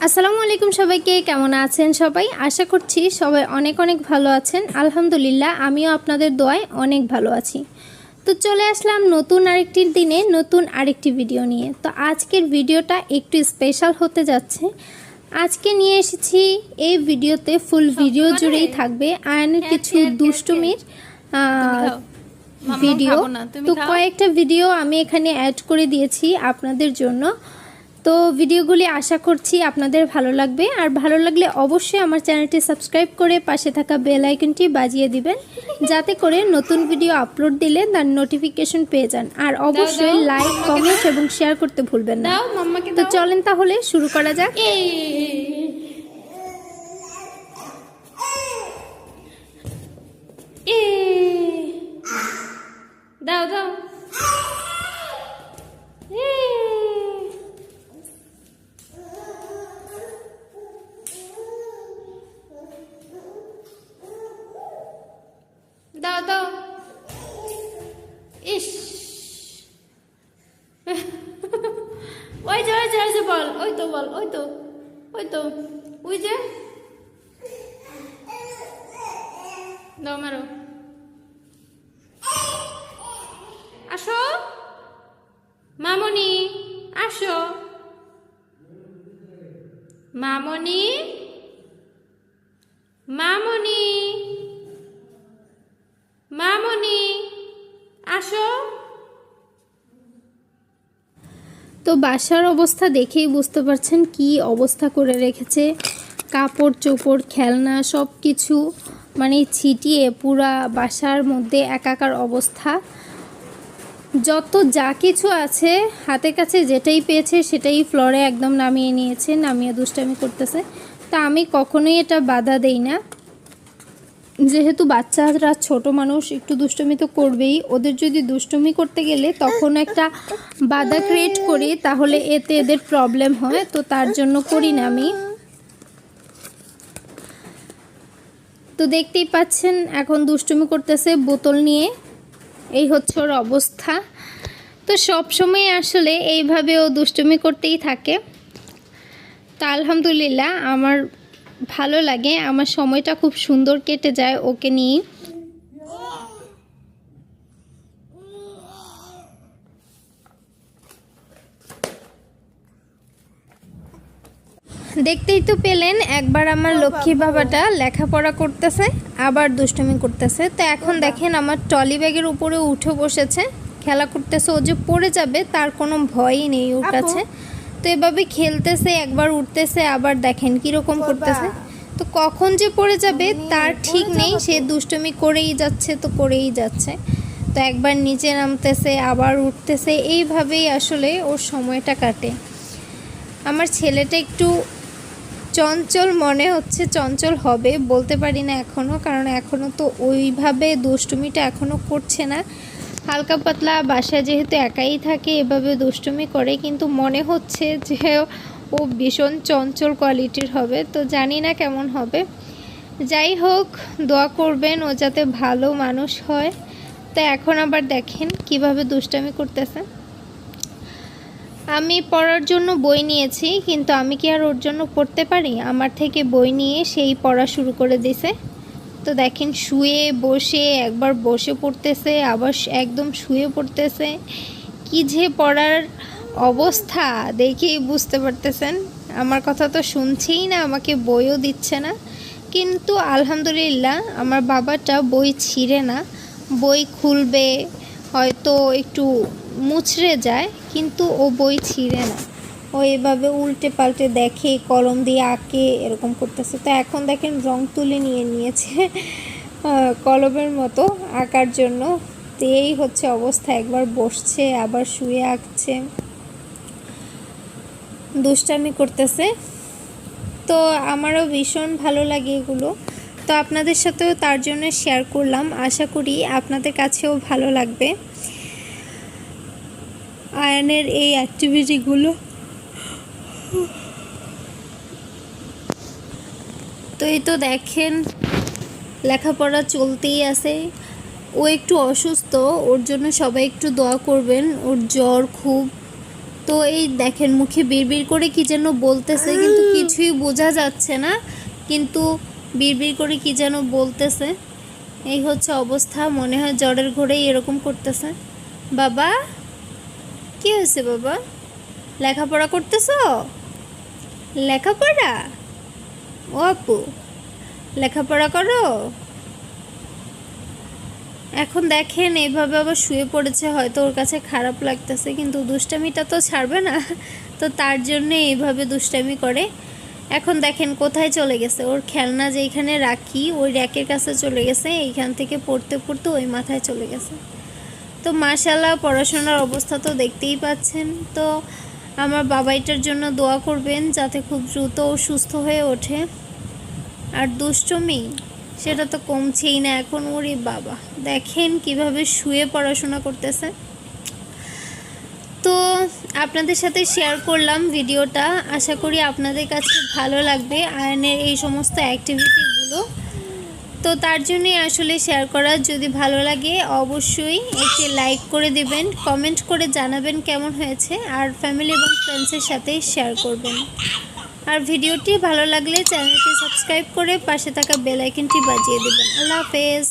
আসসালামু আলাইকুম সবাইকে, কেমন আছেন সবাই? আশা করছি সবাই অনেক অনেক ভালো আছেন। আলহামদুলিল্লাহ আমিও আপনাদের দোয়ায় অনেক ভালো আছি। তো চলে আসলাম নতুন আরেকটি দিনে নতুন আরেকটি ভিডিও নিয়ে। তো আজকের ভিডিওটা একটু স্পেশাল হতে যাচ্ছে। আজকে নিয়ে এসেছি এই ভিডিওতে ফুল ভিডিও জুড়েই থাকবে আয়নের কিছু দুষ্টুমির ভিডিও। তো কয়েকটা ভিডিও আমি এখানে অ্যাড করে দিয়েছি আপনাদের জন্য। তো ভিডিওগুলি আশা করছি আপনাদের ভালো লাগবে, আর ভালো লাগলে অবশ্যই আমার চ্যানেলটি সাবস্ক্রাইব করে পাশে থাকা বেল আইকনটি বাজিয়ে দিবেন, যাতে করে নতুন ভিডিও আপলোড দিলে তার নোটিফিকেশন পেয়ে যান। আর অবশ্যই লাইক, কমেন্ট এবং শেয়ার করতে ভুলবেন না। তো চলেন তাহলে শুরু করা যাক। দাও দাও দাও দাও। ইস ওই যে ওই যে ওই যে বল, ওই তো বল, ওই তো ওই তো ওই যে দাও মারো। আসো মামনি, আসো মামনি, মামনি, মামনি, আসো। তো বাসার অবস্থা দেখেই বুঝতে পারছেন কি অবস্থা করে রেখেছে। কাপড় চোপড়, খেলনা সব কিছু মানে ছিটিয়ে পুরা বাসার মধ্যে একাকার অবস্থা। যত যা কিছু আছে হাতের কাছে যেটাই পেয়েছে সেটাই ফ্লোরে একদম নামিয়ে নিয়েছে, নামিয়ে দুষ্টামি করতেছে। তা আমি কখনোই এটা বাধা দেই না, যেহেতু বাচ্চারা ছোট মানুষ, একটু দুষ্টুমি তো করবেই। ওদের যদি দুষ্টুমি করতে গেলে তখন একটা বাধা ক্রিয়েট করি, তাহলে এতে এদের প্রবলেম হয়, তো তার জন্য করি না আমি। তো দেখতেই পাচ্ছেন এখন দুষ্টুমি করতেছে বোতল নিয়ে, এই হচ্ছে ওর অবস্থা। তো সব সময় আসলে এইভাবে ও দুষ্টুমি করতেই থাকে। তা আলহামদুলিল্লাহ আমার ভালো লাগে, আমার সময়টা খুব সুন্দর কেটে যায় ওকে নিয়ে। দেখতেই তো পেলেন, একবার আমার লক্ষ্মী বাবাটা লেখাপড়া করতেছে, আবার দুষ্টুমি করতেছে। তো এখন দেখেন আমার ট্রলি ব্যাগের উপরে উঠে বসেছে, খেলা করতেছে। ও যে পড়ে যাবে তার কোনো ভয়ই নেই ওর কাছে। তো এভাবে খেলতেছে, একবার উঠতেছে, আবার দেখেন কীরকম করতেছে। তো কখন যে পড়ে যাবে তার ঠিক নেই, সে দুষ্টুমি করেই যাচ্ছে তো করেই যাচ্ছে। তো একবার নিচে নামতেছে, আবার উঠতেছে, এইভাবেই আসলে ওর সময়টা কাটে। আমার ছেলেটা একটু চঞ্চল মনে হচ্ছে, চঞ্চল হবে বলতে পারি না এখনও, কারণ এখনও তো ওইভাবে দুষ্টুমিটা এখনও করছে না। হালকা পাতলা বাসায় যেহেতু একাই থাকে এভাবে দুষ্টুমি করে, কিন্তু মনে হচ্ছে যে ও ভীষণ চঞ্চল কোয়ালিটির হবে। তো জানি না কেমন হবে। যাই হোক, দোয়া করবেন ও যাতে ভালো মানুষ হয়। তো এখন আবার দেখেন কিভাবে দুষ্টামি করতেছে। আমি পড়ার জন্য বই নিয়েছি, কিন্তু আমি কি আর ওর জন্য পড়তে পারি? আমার থেকে বই নিয়ে সেই পড়া শুরু করে দিছে। তো দেখেন শুয়ে বসে, একবার বসে পড়তেছে, আবার একদম শুয়ে পড়তেছে। কি যে পড়ার অবস্থা দেখেই বুঝতে পারতেছেন। আমার কথা তো শুনছেই না, আমাকে বইও দিচ্ছে না। কিন্তু আলহামদুলিল্লাহ আমার বাবাটা বই ছিঁড়ে না, বই খুলবে হয়তো একটু মুচড়ে যায়, কিন্তু ও বই ছিঁড়ে না। ও এভাবে উল্টে পাল্টে দেখে, কলম দিয়ে আঁকে, এরকম করতেছে। তো এখন দেখেন রং তুলে নিয়ে নিয়েছে কলমের মতো আঁকার জন্য। তো এই হচ্ছে অবস্থা, একবার বসছে আবার শুয়ে আঁকছে, দুষ্টামি করতেছে। তো আমারও ভীষণ ভালো লাগে এগুলো। তো আপনাদের সাথেও তার জন্য শেয়ার করলাম, আশা করি আপনাদের কাছেও ভালো লাগবে আয়নের এই অ্যাক্টিভিটিগুলো। তো এই তো দেখেন লেখাপড়া চলতেই আছে। ও একটু অসুস্থ, ওর জন্য সবাই একটু দোয়া করবেন। ওর জ্বর খুব, তো এই দেখেন মুখে বিড়বিড় করে কি যেন বলতেছে, কিন্তু কিছুই বোঝা যাচ্ছে না, কিন্তু বিড়বিড় করে কি যেন বলতেছে। এই হচ্ছে অবস্থা, মনে হয় জ্বরের ঘোরেই এরকম করতেছে। বাবা কি হয়েছে বাবা? লেখাপড়া করতেছো? লেখাপড়া? ও আপু লেখাপড়া করো? এখন দেখেন এইভাবে আবার শুয়ে পড়েছে, হয়তো ওর কাছে খারাপ লাগতেছে, কিন্তু দুষ্টামিটা তো ছাড়বে না, তো তার জন্য এইভাবে দুষ্টামি করে। এখন দেখেন কোথায় চলে গেছে, ওর খেলনা যেইখানে রাখি ওই র্যাকের কাছে চলে গেছে, এইখান থেকে পড়তে পড়তে ওই মাথায় চলে গেছে। তো মাশাআল্লাহ পড়াশোনার অবস্থা তো দেখতেই পাচ্ছেন। তো আমার বাবাইটার জন্য দোয়া করবেন যাতে খুব দ্রুত ও সুস্থ হয়ে ওঠে। আর দুষ্টমি সেটা তো কমছেই না এখন। ওরে বাবা দেখেন কিভাবে শুয়ে পড়াশোনা করতেছে। তো আপনাদের সাথে শেয়ার করলাম ভিডিওটা, আশা করি আপনাদের কাছে ভালো লাগবে আয়নের এই সমস্ত অ্যাক্টিভিটিগুলো। তো তার জন্যই আসলে শেয়ার করা। যদি ভালো লাগে অবশ্যই একটি লাইক করে দেবেন, কমেন্ট করে জানাবেন কেমন হয়েছে, আর ফ্যামিলি এবং ফ্রেন্ডসের সাথে শেয়ার করবেন। আর ভিডিওটি ভালো লাগলে চ্যানেলটি সাবস্ক্রাইব করে পাশে থাকা বেল আইকনটি বাজিয়ে দেবেন। আল্লাহ হাফেজ।